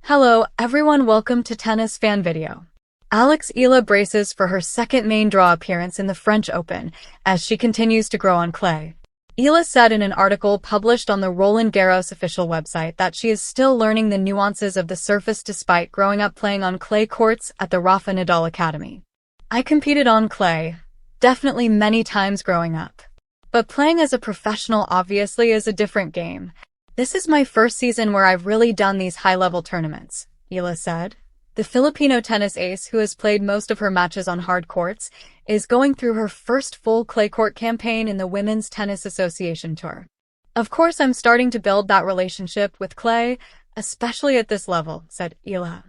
Hello, everyone. Welcome to Tennis Fan Video. Alex Eala braces for her second main draw appearance in the French Open as she continues to grow on clay. Eala said in an article published on the Roland Garros official website that she is still learning the nuances of the surface despite growing up playing on clay courts at the Rafa Nadal Academy. I competed on clay, definitely many times growing up. But playing as a professional obviously is a different game. This is my first season where I've really done these high-level tournaments, Eala said. The Filipino tennis ace, who has played most of her matches on hard courts, is going through her first full clay court campaign in the Women's Tennis Association Tour. Of course, I'm starting to build that relationship with clay, especially at this level, said Eala.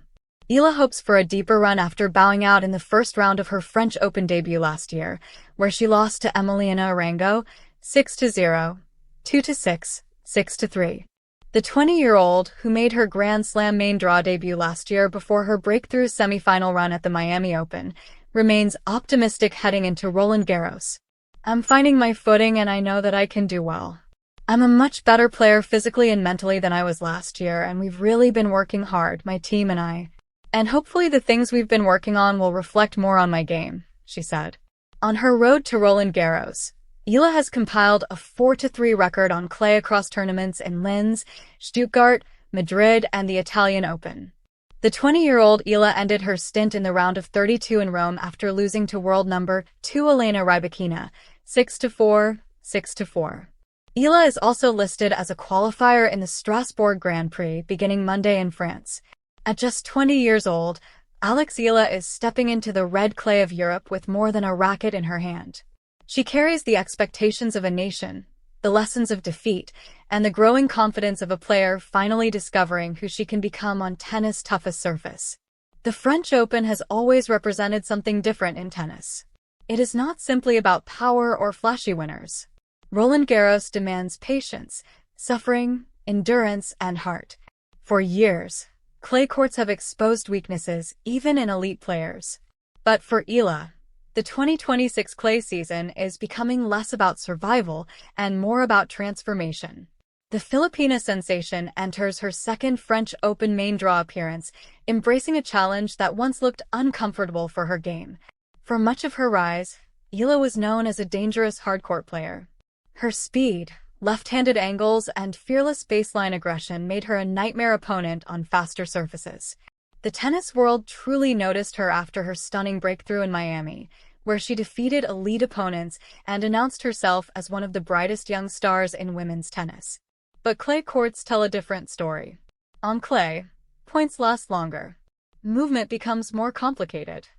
Eala hopes for a deeper run after bowing out in the first round of her French Open debut last year, where she lost to Emiliana Arango 6-0, 2-6, 6-3. The 20-year-old, who made her Grand Slam main draw debut last year before her breakthrough semifinal run at the Miami Open, remains optimistic heading into Roland Garros. I'm finding my footing and I know that I can do well. I'm a much better player physically and mentally than I was last year, and we've really been working hard, my team and I. And hopefully the things we've been working on will reflect more on my game, she said. On her road to Roland Garros, Eala has compiled a 4-3 record on clay across tournaments in Linz, Stuttgart, Madrid, and the Italian Open. The 20-year-old Eala ended her stint in the round of 32 in Rome after losing to world number 2 Elena Rybakina 6-4, 6-4. Eala is also listed as a qualifier in the Strasbourg Grand Prix beginning Monday in France. At just 20 years old, Alex Eala is stepping into the red clay of Europe with more than a racket in her hand. She carries the expectations of a nation, the lessons of defeat, and the growing confidence of a player finally discovering who she can become on tennis' toughest surface. The French Open has always represented something different in tennis. It is not simply about power or flashy winners. Roland Garros demands patience, suffering, endurance, and heart. For years, clay courts have exposed weaknesses, even in elite players. But for Eala, the 2026 clay season is becoming less about survival and more about transformation. The Filipina sensation enters her second French Open main draw appearance, embracing a challenge that once looked uncomfortable for her game. For much of her rise, Eala was known as a dangerous hardcourt player. Her speed, left-handed angles, and fearless baseline aggression made her a nightmare opponent on faster surfaces. The tennis world truly noticed her after her stunning breakthrough in Miami, where she defeated elite opponents and announced herself as one of the brightest young stars in women's tennis. But clay courts tell a different story. On clay, points last longer. Movement becomes more complicated.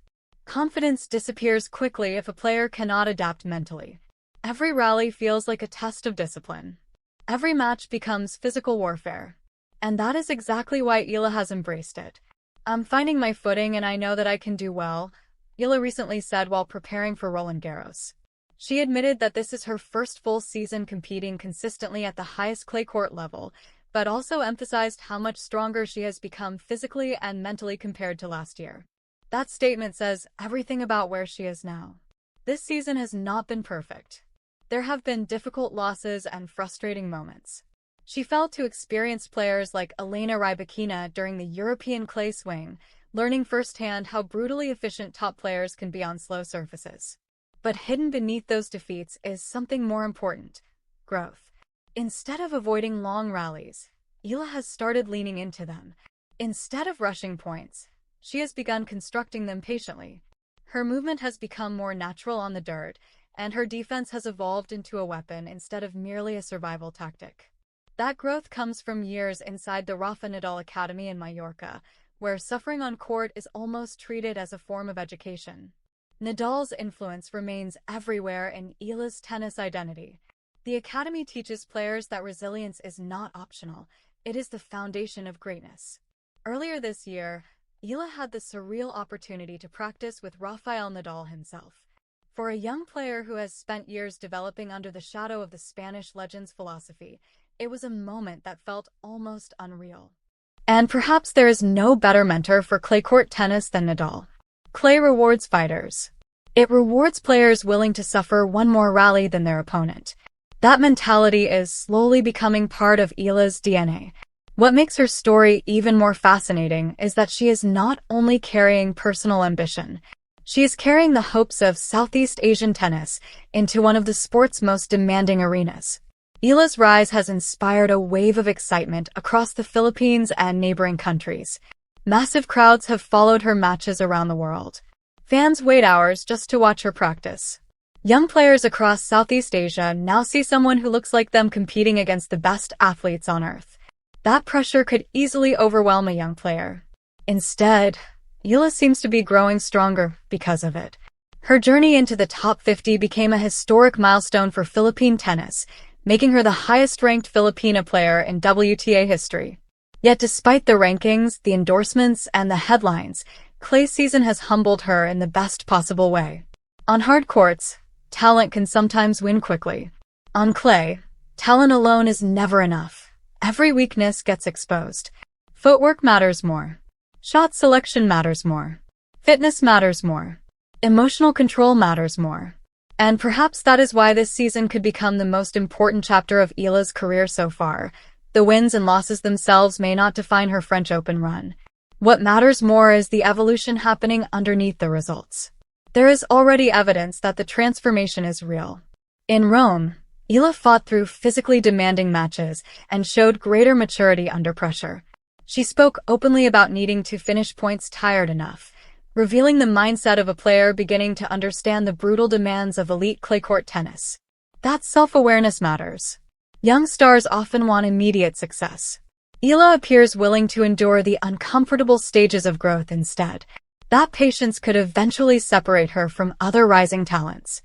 Confidence disappears quickly if a player cannot adapt mentally. Every rally feels like a test of discipline. Every match becomes physical warfare. And that is exactly why Eala has embraced it. I'm finding my footing and I know that I can do well, Eala recently said while preparing for Roland Garros. She admitted that this is her first full season competing consistently at the highest clay court level, but also emphasized how much stronger she has become physically and mentally compared to last year. That statement says everything about where she is now. This season has not been perfect. There have been difficult losses and frustrating moments. She fell to experienced players like Elena Rybakina during the European clay swing, learning firsthand how brutally efficient top players can be on slow surfaces. But hidden beneath those defeats is something more important: growth. Instead of avoiding long rallies, Eala has started leaning into them. Instead of rushing points, she has begun constructing them patiently. Her movement has become more natural on the dirt, and her defense has evolved into a weapon instead of merely a survival tactic. That growth comes from years inside the Rafa Nadal Academy in Mallorca, where suffering on court is almost treated as a form of education. Nadal's influence remains everywhere in Eala's tennis identity. The academy teaches players that resilience is not optional, it is the foundation of greatness. Earlier this year, Eala had the surreal opportunity to practice with Rafael Nadal himself. For a young player who has spent years developing under the shadow of the Spanish legend's philosophy, it was a moment that felt almost unreal. And perhaps there is no better mentor for clay court tennis than Nadal. Clay rewards fighters. It rewards players willing to suffer one more rally than their opponent. That mentality is slowly becoming part of Eala's DNA. What makes her story even more fascinating is that she is not only carrying personal ambition, she is carrying the hopes of Southeast Asian tennis into one of the sport's most demanding arenas. Eala's rise has inspired a wave of excitement across the Philippines and neighboring countries. Massive crowds have followed her matches around the world. Fans wait hours just to watch her practice. Young players across Southeast Asia now see someone who looks like them competing against the best athletes on earth. That pressure could easily overwhelm a young player. Instead, Eala seems to be growing stronger because of it. Her journey into the top 50 became a historic milestone for Philippine tennis, making her the highest-ranked Filipina player in WTA history. Yet despite the rankings, the endorsements, and the headlines, Clay's season has humbled her in the best possible way. On hard courts, talent can sometimes win quickly. On clay, talent alone is never enough. Every weakness gets exposed. Footwork matters more. Shot selection matters more. Fitness matters more. Emotional control matters more. And perhaps that is why this season could become the most important chapter of Eala's career so far. The wins and losses themselves may not define her French Open run. What matters more is the evolution happening underneath the results. There is already evidence that the transformation is real. In Rome, Eala fought through physically demanding matches and showed greater maturity under pressure. She spoke openly about needing to finish points tired enough, revealing the mindset of a player beginning to understand the brutal demands of elite clay court tennis. That self-awareness matters. Young stars often want immediate success. Eala appears willing to endure the uncomfortable stages of growth instead. That patience could eventually separate her from other rising talents.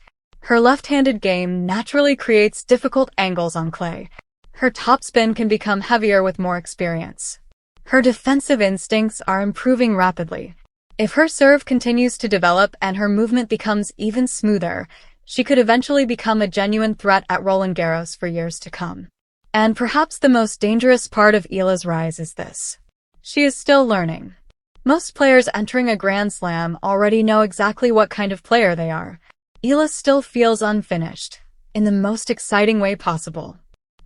Her left-handed game naturally creates difficult angles on clay. Her topspin can become heavier with more experience. Her defensive instincts are improving rapidly. If her serve continues to develop and her movement becomes even smoother, she could eventually become a genuine threat at Roland Garros for years to come. And perhaps the most dangerous part of Eala's rise is this. She is still learning. Most players entering a Grand Slam already know exactly what kind of player they are. Eala still feels unfinished, in the most exciting way possible.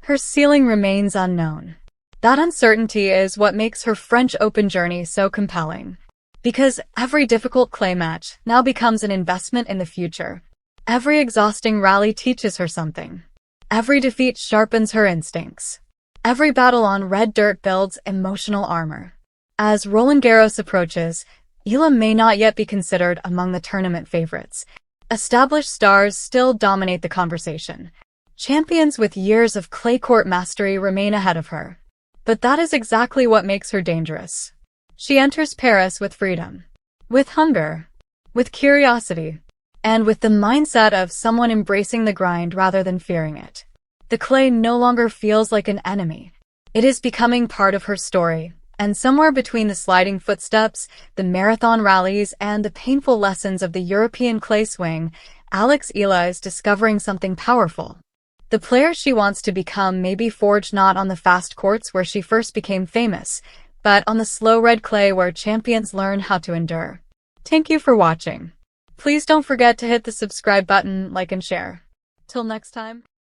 Her ceiling remains unknown. That uncertainty is what makes her French Open journey so compelling. Because every difficult clay match now becomes an investment in the future. Every exhausting rally teaches her something. Every defeat sharpens her instincts. Every battle on red dirt builds emotional armor. As Roland Garros approaches, Eala may not yet be considered among the tournament favorites. Established stars still dominate the conversation. Champions with years of clay court mastery remain ahead of her. But that is exactly what makes her dangerous. She enters Paris with freedom, with hunger, with curiosity, and with the mindset of someone embracing the grind rather than fearing it. The clay no longer feels like an enemy. It is becoming part of her story, and somewhere between the sliding footsteps, the marathon rallies, and the painful lessons of the European clay swing, Alex Eala is discovering something powerful. The player she wants to become may be forged not on the fast courts where she first became famous, but on the slow red clay where champions learn how to endure. Thank you for watching. Please don't forget to hit the subscribe button, like and share. Till next time.